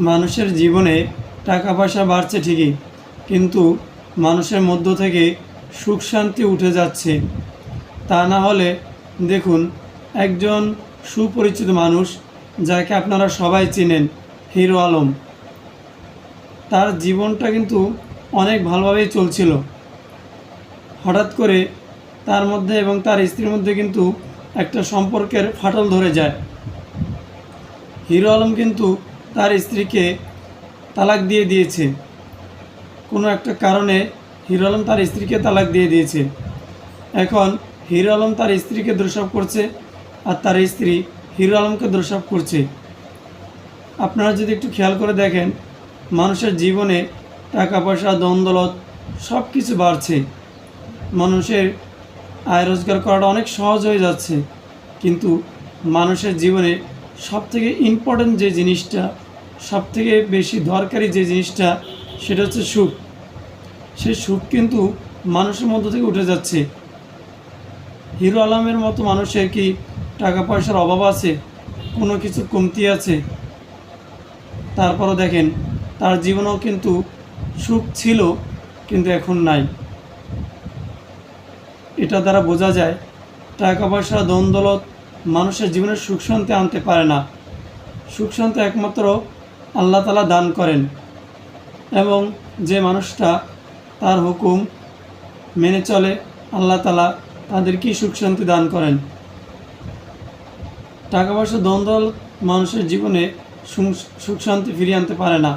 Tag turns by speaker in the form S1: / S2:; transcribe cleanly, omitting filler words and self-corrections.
S1: মানুষের জীবনে টাকা পয়সা বাড়ছে ঠিকই, কিন্তু মানুষের মধ্য থেকে সুখ শান্তি উঠে যাচ্ছে। তা না হলে দেখুন, একজন সুপরিচিত মানুষ যাকে আপনারা সবাই চেনেন, হিরো আলম, তার জীবনটা কিন্তু অনেক ভালোভাবেই চলছিল। হঠাৎ করে তার মধ্যে এবং তার স্ত্রীর মধ্যে কিন্তু একটা সম্পর্কের ফাটল ধরে যায়। হিরো আলম কিন্তু তার স্ত্রীকে তালাক দিয়ে দিয়েছে। কোনো একটা কারণে হিরো আলম তার স্ত্রীকে তালাক দিয়ে দিয়েছে। এখন হিরো আলম তার স্ত্রীকে দোষারোপ করছে, আর তার স্ত্রী হিরো আলমকে দোষারোপ করছে। আপনারা যদি একটু খেয়াল করে দেখেন, মানুষের জীবনে টাকা পয়সা, ধন দৌলত সব কিছু বাড়ছে। মানুষের আয় রোজগার করাটা অনেক সহজ হয়ে যাচ্ছে, কিন্তু মানুষের জীবনে সবথেকে ইম্পর্ট্যান্ট যে জিনিসটা, সবথেকে বেশি দরকারি যে জিনিসটা, সেটা হচ্ছে সুখ। সেই সুখ কিন্তু মানুষের মধ্য থেকে উঠে যাচ্ছে। হিরো আলমের মতো মানুষের কি টাকা পয়সার অভাব আছে? কোনো কিছু কমতি আছে? তারপরও দেখেন, তার জীবনেও কিন্তু সুখ ছিল, কিন্তু এখন নাই। এটা দ্বারা বোঝা যায়, টাকা পয়সা, ধন দৌলত মানুষের জীবনে সুখ শান্তি আনতে পারে না। সুখ শান্তি একমাত্র আল্লাহ তাআলা দান করেন, এবং যে মানুষটা তার হুকুম মেনে চলে, আল্লাহ তাআলা তাদেরকেই সুখ শান্তি দান করেন। টাকা পয়সা, ধন দৌলত মানুষের জীবনে সুখ শান্তি ফিরিয়ে আনতে পারে না।